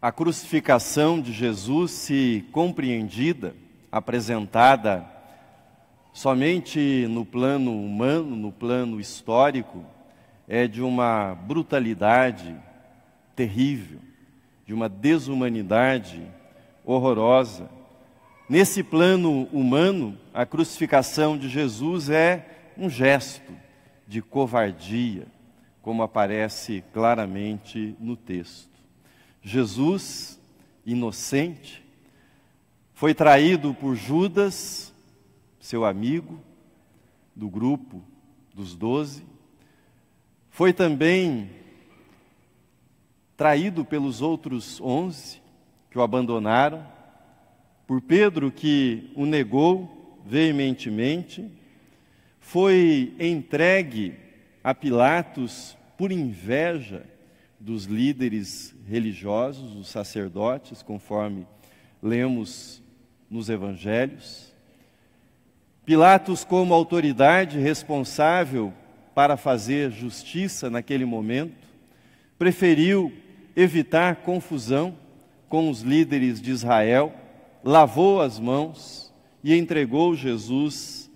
A crucificação de Jesus, se compreendida, apresentada somente no plano humano, no plano histórico, é de uma brutalidade terrível, de uma desumanidade horrorosa. Nesse plano humano, a crucificação de Jesus é um gesto de covardia, como aparece claramente no texto. Jesus, inocente, foi traído por Judas, seu amigo, do grupo dos 12. Foi também traído pelos outros 11 que o abandonaram, por Pedro, que o negou veementemente. Foi entregue a Pilatos por inveja dos líderes religiosos, os sacerdotes, conforme lemos nos evangelhos. Pilatos, como autoridade responsável para fazer justiça naquele momento, preferiu evitar confusão com os líderes de Israel, lavou as mãos e entregou Jesus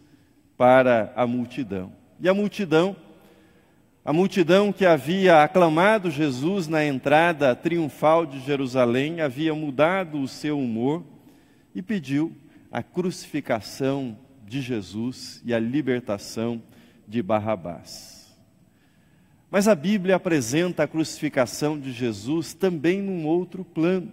para a multidão. E a multidão que havia aclamado Jesus na entrada triunfal de Jerusalém, havia mudado o seu humor e pediu a crucificação de Jesus e a libertação de Barrabás. Mas a Bíblia apresenta a crucificação de Jesus também num outro plano.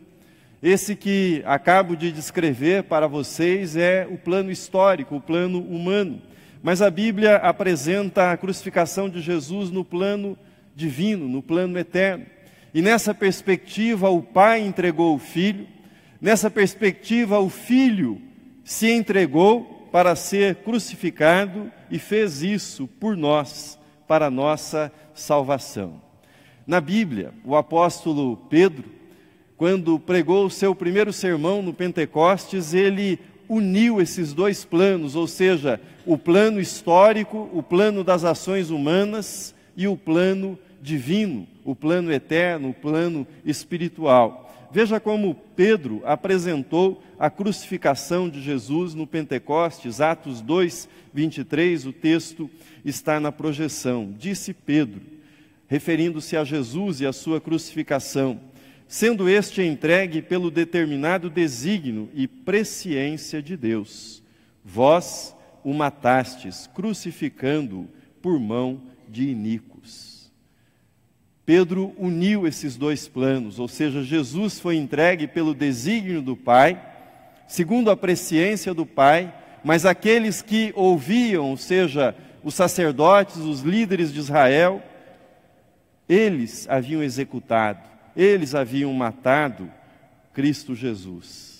Esse que acabo de descrever para vocês é o plano histórico, o plano humano. Mas a Bíblia apresenta a crucificação de Jesus no plano divino, no plano eterno. E nessa perspectiva, o Pai entregou o Filho. Nessa perspectiva, o Filho se entregou para ser crucificado e fez isso por nós, para a nossa salvação. Na Bíblia, o apóstolo Pedro, quando pregou o seu primeiro sermão no Pentecostes, ele uniu esses dois planos, ou seja, o plano histórico, o plano das ações humanas e o plano divino, o plano eterno, o plano espiritual. Veja como Pedro apresentou a crucificação de Jesus no Pentecostes, Atos 2, 23, o texto está na projeção. Disse Pedro, referindo-se a Jesus e a sua crucificação: sendo este entregue pelo determinado desígnio e presciência de Deus, vós o matastes, crucificando-o por mão de iníquos. Pedro uniu esses dois planos, ou seja, Jesus foi entregue pelo desígnio do Pai, segundo a presciência do Pai, mas aqueles que ouviam, ou seja, os sacerdotes, os líderes de Israel, eles haviam executado, eles haviam matado Cristo Jesus.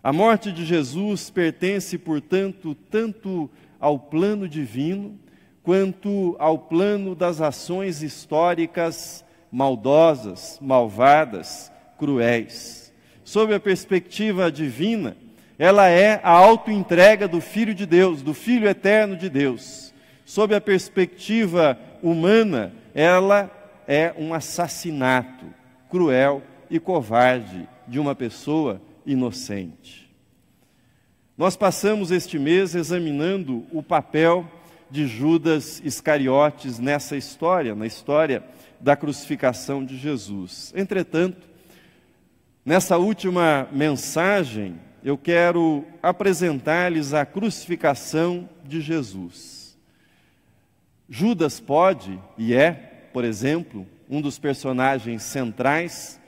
A morte de Jesus pertence, portanto, tanto ao plano divino, quanto ao plano das ações históricas maldosas, malvadas, cruéis. Sob a perspectiva divina, ela é a autoentrega do Filho de Deus, do Filho eterno de Deus. Sob a perspectiva humana, ela é um assassinato cruel e covarde de uma pessoa inocente. Nós passamos este mês examinando o papel de Judas Iscariotes nessa história, na história da crucificação de Jesus. Entretanto, nessa última mensagem, eu quero apresentar-lhes a crucificação de Jesus. Judas pode, e é, por exemplo, um dos personagens centrais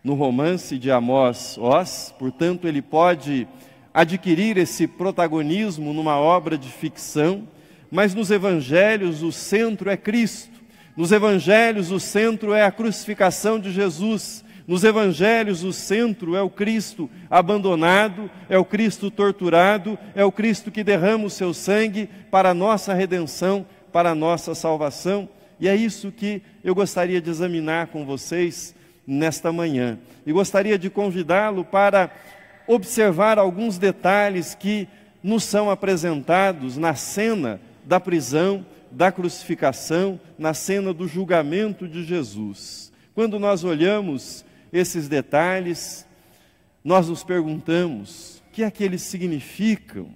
no romance de Amós Oz, portanto, ele pode adquirir esse protagonismo numa obra de ficção, mas nos evangelhos o centro é Cristo. Nos evangelhos o centro é a crucificação de Jesus. Nos evangelhos o centro é o Cristo abandonado, é o Cristo torturado, é o Cristo que derrama o seu sangue para a nossa redenção, para a nossa salvação. E é isso que eu gostaria de examinar com vocês nesta manhã. E gostaria de convidá-lo para observar alguns detalhes que nos são apresentados na cena da prisão, da crucificação, na cena do julgamento de Jesus. Quando nós olhamos esses detalhes, nós nos perguntamos o que é que eles significam.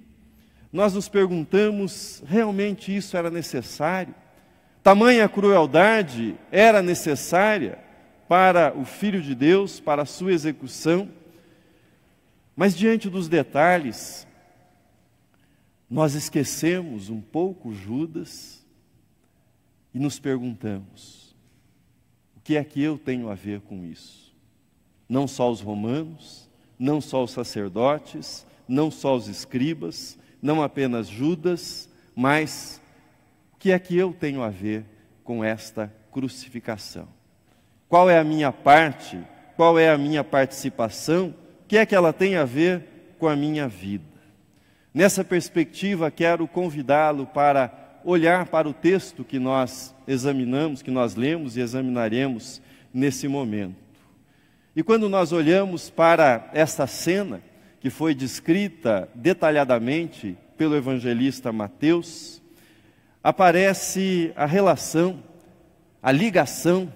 Nós nos perguntamos, realmente isso era necessário? Tamanha crueldade era necessária para o Filho de Deus, para a sua execução? Mas diante dos detalhes, nós esquecemos um pouco Judas e nos perguntamos, o que é que eu tenho a ver com isso? Não só os romanos, não só os sacerdotes, não só os escribas, não apenas Judas, mas o que é que eu tenho a ver com esta crucificação? Qual é a minha parte? Qual é a minha participação? O que é que ela tem a ver com a minha vida? Nessa perspectiva, quero convidá-lo para olhar para o texto que nós examinamos, que nós lemos e examinaremos nesse momento. E quando nós olhamos para esta cena, que foi descrita detalhadamente pelo evangelista Mateus, aparece a relação, a ligação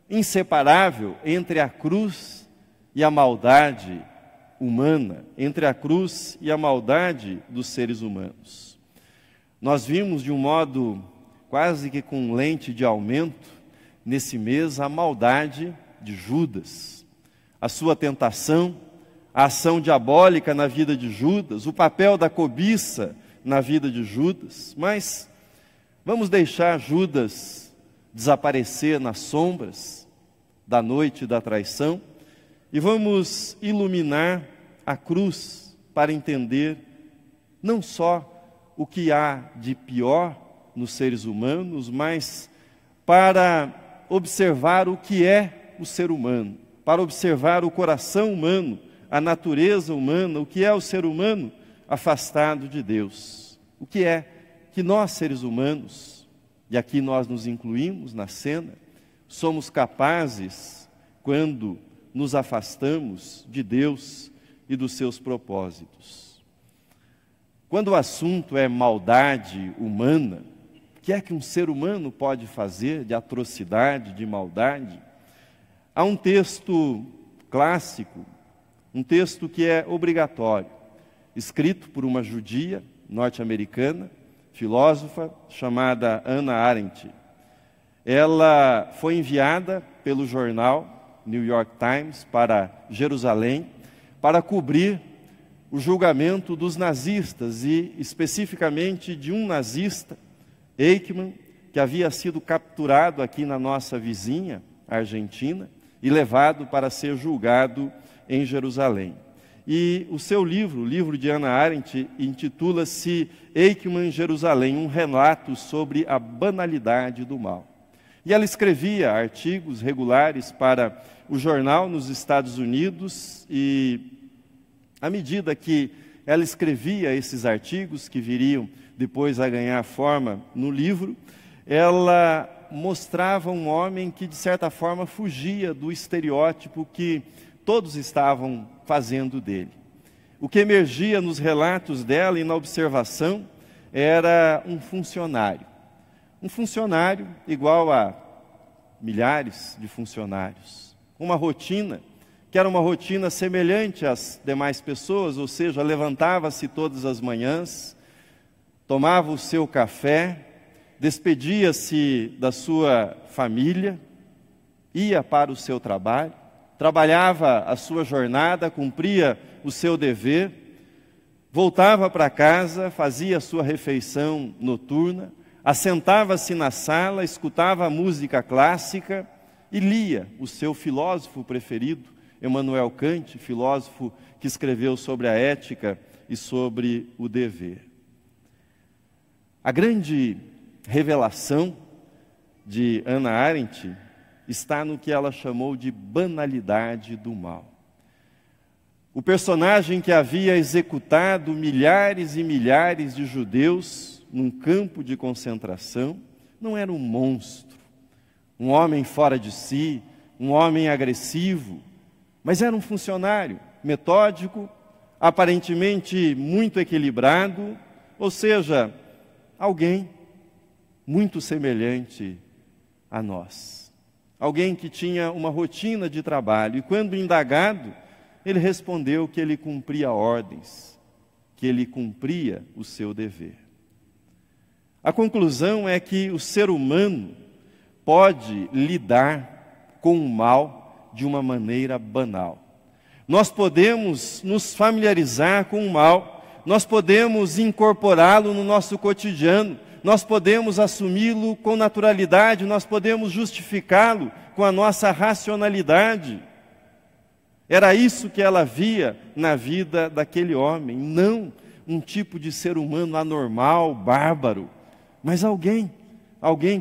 inseparável entre a cruz e a maldade humana, entre a cruz e a maldade dos seres humanos. Nós vimos de um modo quase que com lente de aumento, nesse mês, a maldade de Judas, a sua tentação, a ação diabólica na vida de Judas, o papel da cobiça na vida de Judas. Mas vamos deixar Judas desaparecer nas sombras da noite da traição e vamos iluminar a cruz para entender não só o que há de pior nos seres humanos, mas para observar o que é o ser humano, para observar o coração humano, a natureza humana, o que é o ser humano afastado de Deus. O que é que nós, seres humanos, e aqui nós nos incluímos na cena, somos capazes quando nos afastamos de Deus e dos seus propósitos. Quando o assunto é maldade humana, o que é que um ser humano pode fazer de atrocidade, de maldade? Há um texto clássico, um texto que é obrigatório, escrito por uma judia norte-americana, filósofa, chamada Hannah Arendt. Ela foi enviada pelo jornal New York Times para Jerusalém para cobrir o julgamento dos nazistas e especificamente de um nazista, Eichmann, que havia sido capturado aqui na nossa vizinha, Argentina, e levado para ser julgado em Jerusalém. E o seu livro, o livro de Hannah Arendt, intitula-se Eichmann em Jerusalém, um relato sobre a banalidade do mal. E ela escrevia artigos regulares para o jornal nos Estados Unidos e, à medida que ela escrevia esses artigos, que viriam depois a ganhar forma no livro, ela mostrava um homem que, de certa forma, fugia do estereótipo que todos estavam fazendo dele. O que emergia nos relatos dela e na observação era um funcionário. Um funcionário igual a milhares de funcionários. Uma rotina que era uma rotina semelhante às demais pessoas, ou seja, levantava-se todas as manhãs, tomava o seu café, despedia-se da sua família, ia para o seu trabalho, trabalhava a sua jornada, cumpria o seu dever, voltava para casa, fazia a sua refeição noturna, assentava-se na sala, escutava a música clássica e lia o seu filósofo preferido, Immanuel Kant, filósofo que escreveu sobre a ética e sobre o dever. A grande revelação de Hannah Arendt está no que ela chamou de banalidade do mal. O personagem que havia executado milhares e milhares de judeus num campo de concentração não era um monstro, um homem fora de si, um homem agressivo, mas era um funcionário metódico, aparentemente muito equilibrado, ou seja, alguém muito semelhante a nós. alguém que tinha uma rotina de trabalho. E quando indagado, ele respondeu que ele cumpria ordens, que ele cumpria o seu dever. A conclusão é que o ser humano pode lidar com o mal de uma maneira banal. Nós podemos nos familiarizar com o mal, nós podemos incorporá-lo no nosso cotidiano, nós podemos assumi-lo com naturalidade, nós podemos justificá-lo com a nossa racionalidade. Era isso que ela via na vida daquele homem, não um tipo de ser humano anormal, bárbaro, mas alguém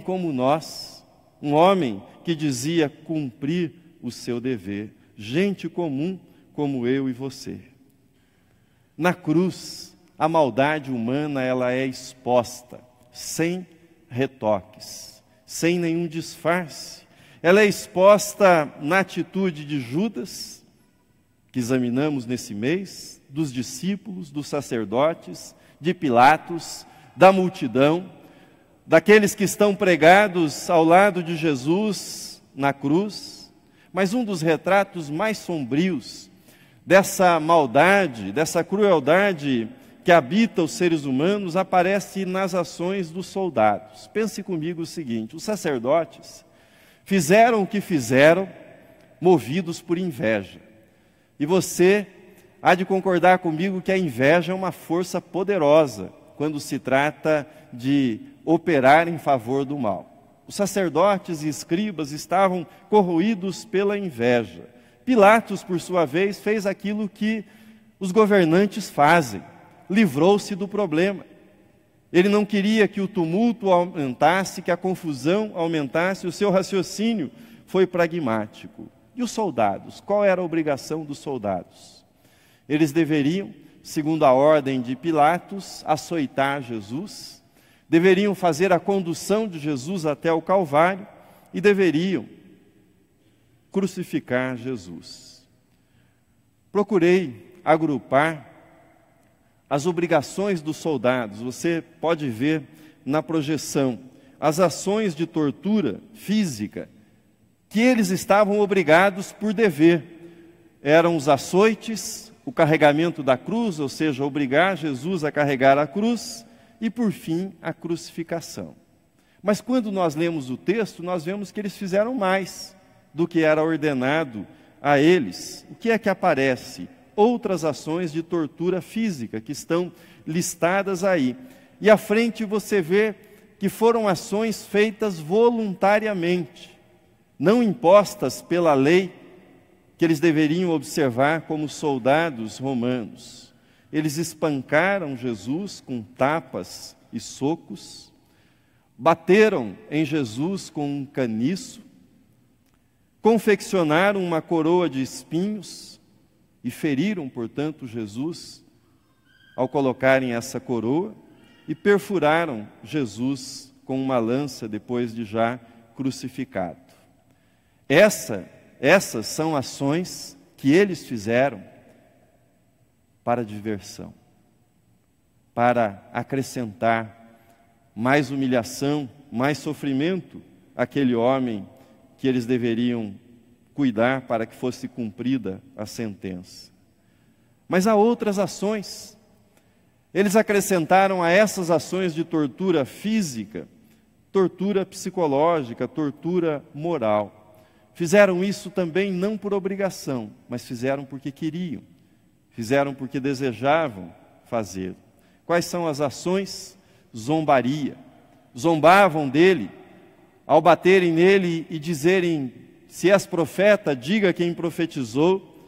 como nós, um homem que dizia cumprir o seu dever, gente comum como eu e você. Na cruz, a maldade humana ela é exposta, sem retoques, sem nenhum disfarce. Ela é exposta na atitude de Judas, que examinamos nesse mês, dos discípulos, dos sacerdotes, de Pilatos, da multidão, daqueles que estão pregados ao lado de Jesus na cruz. Mas um dos retratos mais sombrios dessa maldade, dessa crueldade que habita os seres humanos, aparece nas ações dos soldados. Pense comigo o seguinte: os sacerdotes fizeram o que fizeram, movidos por inveja. E você há de concordar comigo que a inveja é uma força poderosa quando se trata de operar em favor do mal. Os sacerdotes e escribas estavam corroídos pela inveja. Pilatos, por sua vez, fez aquilo que os governantes fazem, livrou-se do problema. Ele não queria que o tumulto aumentasse, que a confusão aumentasse, o seu raciocínio foi pragmático. E os soldados? Qual era a obrigação dos soldados? Eles deveriam, segundo a ordem de Pilatos, açoitar Jesus, deveriam fazer a condução de Jesus até o Calvário e deveriam crucificar Jesus. Procurei agrupar as obrigações dos soldados. Você pode ver na projeção as ações de tortura física que eles estavam obrigados por dever. Eram os açoites, o carregamento da cruz, ou seja, obrigar Jesus a carregar a cruz, e por fim a crucificação. Mas quando nós lemos o texto, nós vemos que eles fizeram mais do que era ordenado a eles. O que é que aparece? Outras ações de tortura física que estão listadas aí. E à frente você vê que foram ações feitas voluntariamente, não impostas pela lei que eles deveriam observar como soldados romanos. Eles espancaram Jesus com tapas e socos, bateram em Jesus com um caniço, confeccionaram uma coroa de espinhos e feriram, portanto, Jesus ao colocarem essa coroa e perfuraram Jesus com uma lança depois de já crucificado. Essas são ações que eles fizeram para diversão, para acrescentar mais humilhação, mais sofrimento àquele homem que eles deveriam cuidar para que fosse cumprida a sentença. Mas há outras ações. Eles acrescentaram a essas ações de tortura física, tortura psicológica, tortura moral. Fizeram isso também não por obrigação, mas fizeram porque queriam, fizeram porque desejavam fazer. Quais são as ações? Zombaria. Zombavam dele, ao baterem nele e dizerem: se és profeta, diga quem profetizou.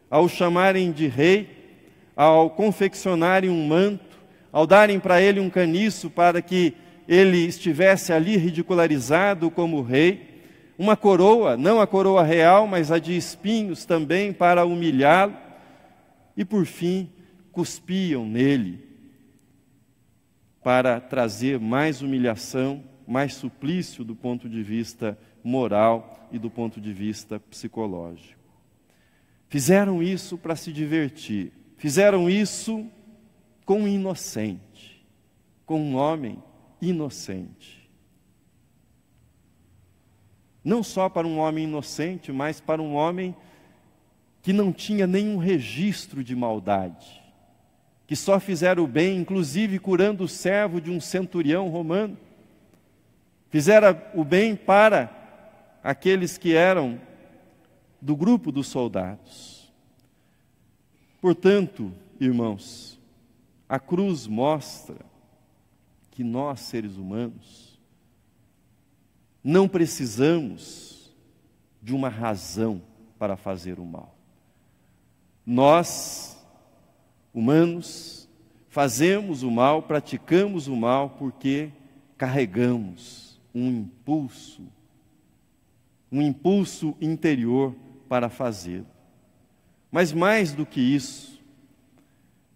Ao chamarem de rei, ao confeccionarem um manto, ao darem para ele um caniço para que ele estivesse ali ridicularizado como rei. Uma coroa, não a coroa real, mas a de espinhos também para humilhá-lo. E por fim, cuspiam nele para trazer mais humilhação, mais suplício do ponto de vista moral e do ponto de vista psicológico. Fizeram isso para se divertir. Fizeram isso com um inocente, com um homem inocente. não só para um homem inocente, mas para um homem que não tinha nenhum registro de maldade, que só fizera o bem, inclusive curando o servo de um centurião romano. Fizera o bem para aqueles que eram do grupo dos soldados. Portanto, irmãos, a cruz mostra que nós, seres humanos, não precisamos de uma razão para fazer o mal. Nós, humanos, fazemos o mal, praticamos o mal porque carregamos um impulso interior para fazê-lo. Mas mais do que isso,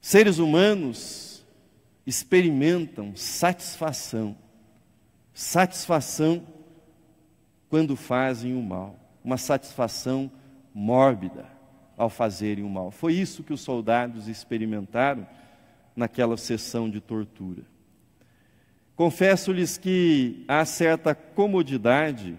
seres humanos experimentam satisfação quando fazem o mal, uma satisfação mórbida ao fazerem o mal. Foi isso que os soldados experimentaram naquela sessão de tortura. Confesso-lhes que há certa comodidade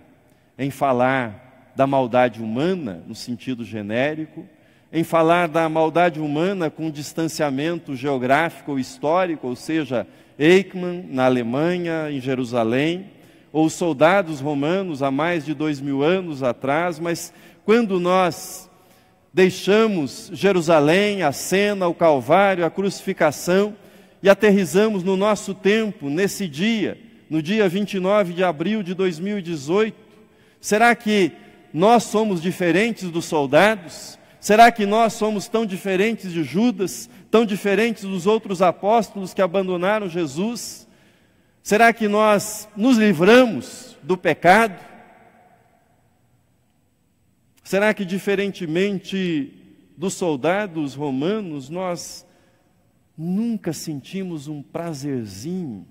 em falar da maldade humana, no sentido genérico, em falar da maldade humana com distanciamento geográfico ou histórico, ou seja, Eichmann, na Alemanha, em Jerusalém, ou os soldados romanos há mais de 2000 anos atrás, mas quando nós deixamos Jerusalém, a cena, o Calvário, a crucificação, e aterrissamos no nosso tempo, nesse dia, no dia 29 de abril de 2018, será que nós somos diferentes dos soldados? Será que nós somos tão diferentes de Judas, tão diferentes dos outros apóstolos que abandonaram Jesus? Será que nós nos livramos do pecado? Será que, diferentemente dos soldados romanos, nós nunca sentimos um prazerzinho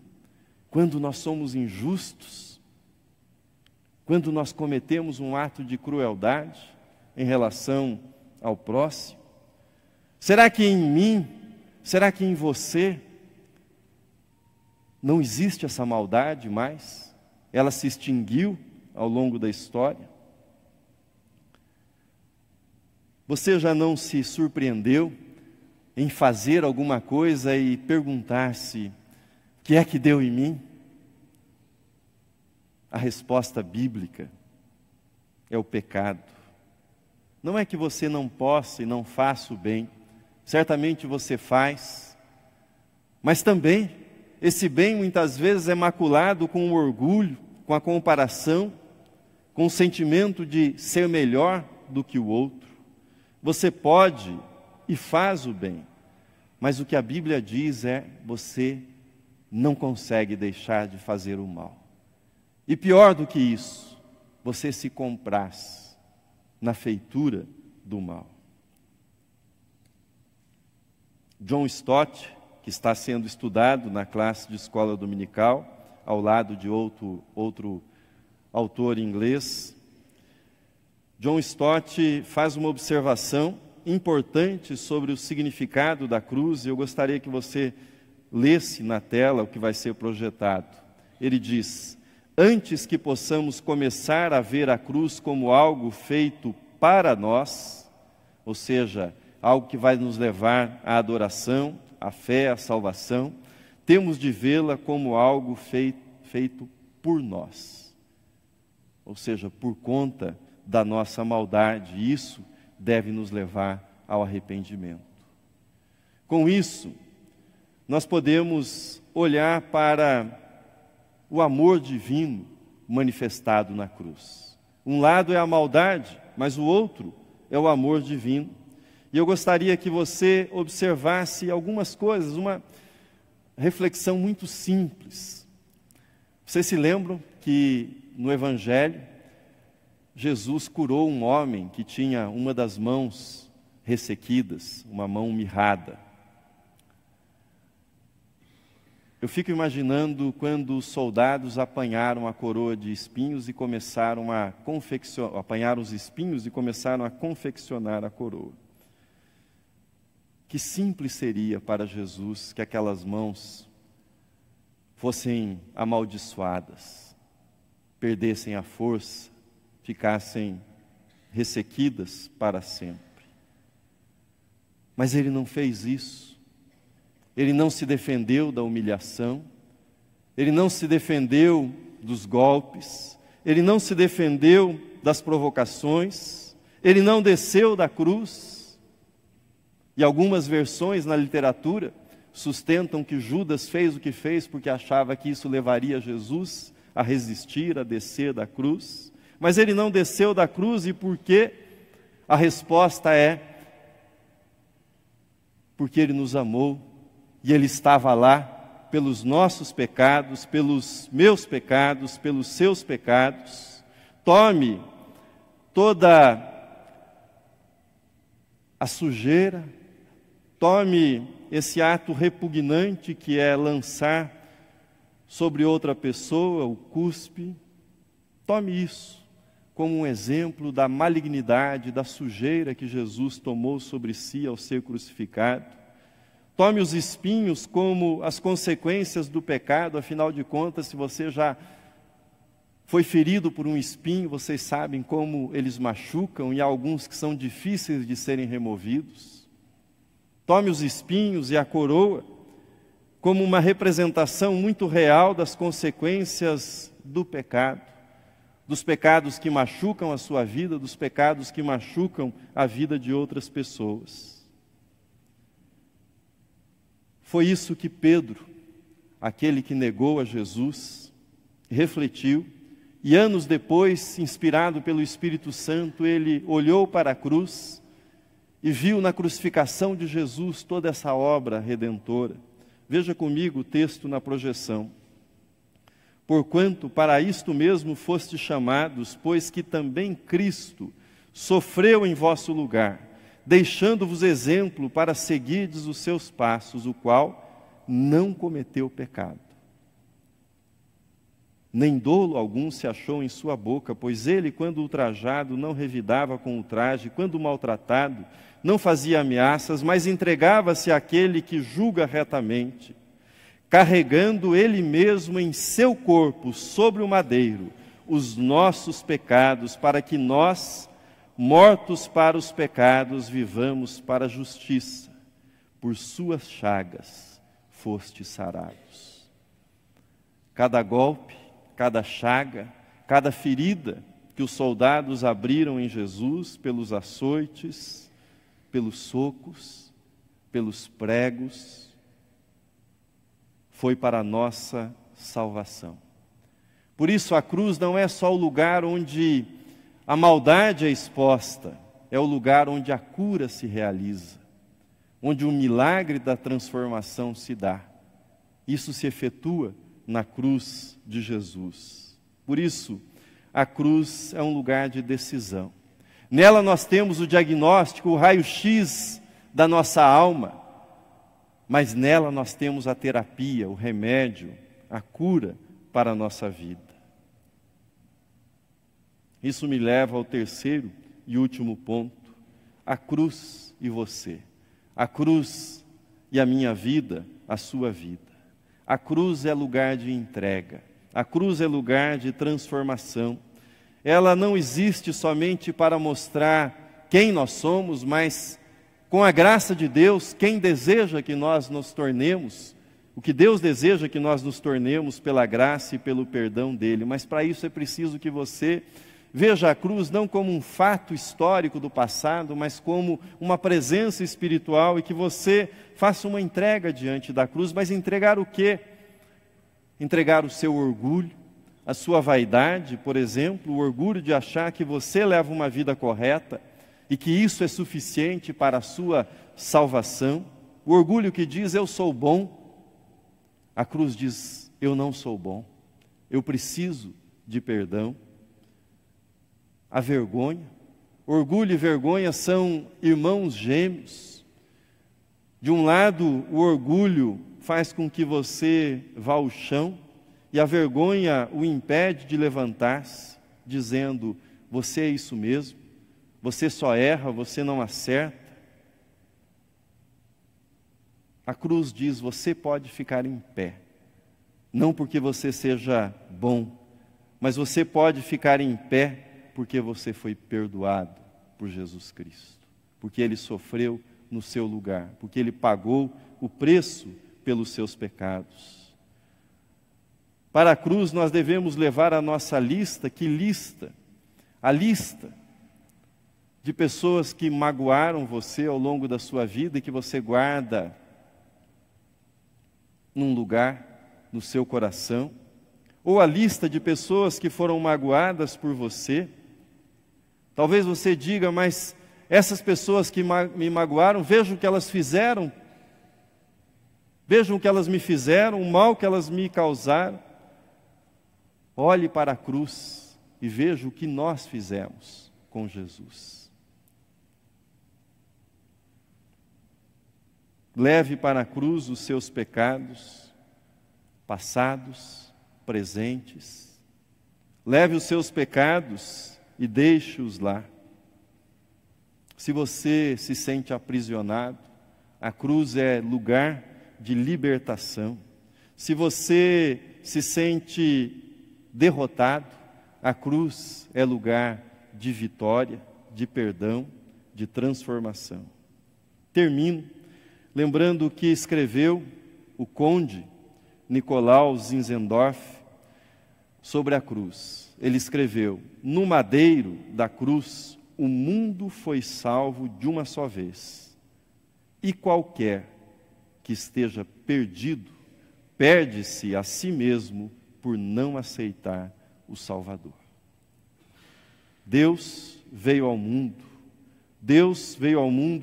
quando nós somos injustos? Quando nós cometemos um ato de crueldade em relação ao próximo? Será que em mim, será que em você não existe essa maldade mais? Ela se extinguiu ao longo da história? Você já não se surpreendeu em fazer alguma coisa e perguntar-se: o que é que deu em mim? A resposta bíblica é o pecado. Não é que você não possa e não faça o bem, certamente você faz, mas também esse bem muitas vezes é maculado com o orgulho, com a comparação, com o sentimento de ser melhor do que o outro. Você pode e faz o bem, mas o que a Bíblia diz é: você não consegue deixar de fazer o mal. E pior do que isso, você se compraz na feitura do mal. John Stott, que está sendo estudado na classe de escola dominical, ao lado de outro autor inglês, John Stott faz uma observação importante sobre o significado da cruz, e eu gostaria que você lesse na tela o que vai ser projetado. Ele diz: antes que possamos começar a ver a cruz como algo feito para nós, ou seja, algo que vai nos levar à adoração, à fé, à salvação, temos de vê-la como algo feito por nós, ou seja, por conta da nossa maldade. Isso deve nos levar ao arrependimento. Com isso, nós podemos olhar para o amor divino manifestado na cruz. Um lado é a maldade, mas o outro é o amor divino. E eu gostaria que você observasse algumas coisas, uma reflexão muito simples. Vocês se lembram que no Evangelho, Jesus curou um homem que tinha uma das mãos ressequidas, uma mão mirrada. Eu fico imaginando quando os soldados apanharam a coroa de espinhos e começaram a apanharam os espinhos e começaram a confeccionar a coroa. Que simples seria para Jesus que aquelas mãos fossem amaldiçoadas, perdessem a força, ficassem ressequidas para sempre. Mas ele não fez isso. Ele não se defendeu da humilhação. Ele não se defendeu dos golpes. Ele não se defendeu das provocações. Ele não desceu da cruz. E algumas versões na literatura sustentam que Judas fez o que fez porque achava que isso levaria Jesus a resistir, a descer da cruz. Mas ele não desceu da cruz, e por quê? A resposta é: porque ele nos amou, e ele estava lá pelos nossos pecados, pelos meus pecados, pelos seus pecados. Tome toda a sujeira, tome esse ato repugnante que é lançar sobre outra pessoa o cuspe. Tome isso como um exemplo da malignidade, da sujeira que Jesus tomou sobre si ao ser crucificado. Tome os espinhos como as consequências do pecado. Afinal de contas, se você já foi ferido por um espinho, vocês sabem como eles machucam, e há alguns que são difíceis de serem removidos. Tome os espinhos e a coroa como uma representação muito real das consequências do pecado, dos pecados que machucam a sua vida, dos pecados que machucam a vida de outras pessoas. Foi isso que Pedro, aquele que negou a Jesus, refletiu, e anos depois, inspirado pelo Espírito Santo, ele olhou para a cruz e viu na crucificação de Jesus toda essa obra redentora. Veja comigo o texto na projeção. Porquanto para isto mesmo fostes chamados, pois que também Cristo sofreu em vosso lugar, deixando-vos exemplo para seguirdes os seus passos, o qual não cometeu pecado. Nem dolo algum se achou em sua boca, pois ele, quando ultrajado, não revidava com ultraje, quando maltratado, não fazia ameaças, mas entregava-se àquele que julga retamente, carregando ele mesmo em seu corpo, sobre o madeiro, os nossos pecados, para que nós, mortos para os pecados, vivamos para a justiça. Por suas chagas fostes sarados. Cada golpe, cada chaga, cada ferida que os soldados abriram em Jesus, pelos açoites, pelos socos, pelos pregos, foi para a nossa salvação. Por isso a cruz não é só o lugar onde a maldade é exposta, é o lugar onde a cura se realiza, onde o milagre da transformação se dá. Isso se efetua na cruz de Jesus. Por isso, a cruz é um lugar de decisão. Nela nós temos o diagnóstico, o raio-x da nossa alma, mas nela nós temos a terapia, o remédio, a cura para a nossa vida. Isso me leva ao terceiro e último ponto: a cruz e você. A cruz e a minha vida, a sua vida. A cruz é lugar de entrega, a cruz é lugar de transformação. Ela não existe somente para mostrar quem nós somos, mas com a graça de Deus, quem deseja que nós nos tornemos, o que Deus deseja que nós nos tornemos pela graça e pelo perdão dEle. Mas para isso é preciso que você veja a cruz não como um fato histórico do passado, mas como uma presença espiritual, e que você faça uma entrega diante da cruz. Mas entregar o quê? Entregar o seu orgulho, a sua vaidade, por exemplo, o orgulho de achar que você leva uma vida correta e que isso é suficiente para a sua salvação. O orgulho que diz: eu sou bom. A cruz diz: eu não sou bom, eu preciso de perdão. A vergonha, orgulho e vergonha são irmãos gêmeos. De um lado, o orgulho faz com que você vá ao chão, e a vergonha o impede de levantar-se, dizendo: você é isso mesmo, você só erra, você não acerta. A cruz diz: você pode ficar em pé, não porque você seja bom, mas você pode ficar em pé porque você foi perdoado por Jesus Cristo, porque Ele sofreu no seu lugar, porque Ele pagou o preço pelos seus pecados. Para a cruz nós devemos levar a nossa lista. Que lista? A lista de pessoas que magoaram você ao longo da sua vida e que você guarda num lugar no seu coração, ou a lista de pessoas que foram magoadas por você. Talvez você diga, mas essas pessoas que me magoaram, vejam o que elas fizeram, vejam o que elas me fizeram, o mal que elas me causaram. Olhe para a cruz e veja o que nós fizemos com Jesus. Leve para a cruz os seus pecados, passados, presentes. Leve os seus pecados e deixe-os lá. Se você se sente aprisionado, a cruz é lugar de libertação. Se você se sente derrotado, a cruz é lugar de vitória, de perdão, de transformação. Termino lembrando o que escreveu o conde Nicolau Zinzendorf sobre a cruz. Ele escreveu: no madeiro da cruz, o mundo foi salvo de uma só vez, e qualquer que esteja perdido, perde-se a si mesmo por não aceitar o Salvador. Deus veio ao mundo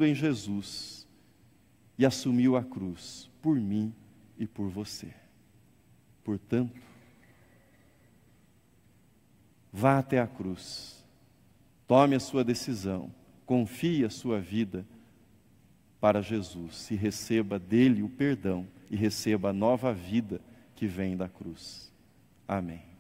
em Jesus e assumiu a cruz por mim e por você. Portanto, vá até a cruz, tome a sua decisão, confie a sua vida para Jesus e receba dele o perdão e receba a nova vida que vem da cruz. Amém.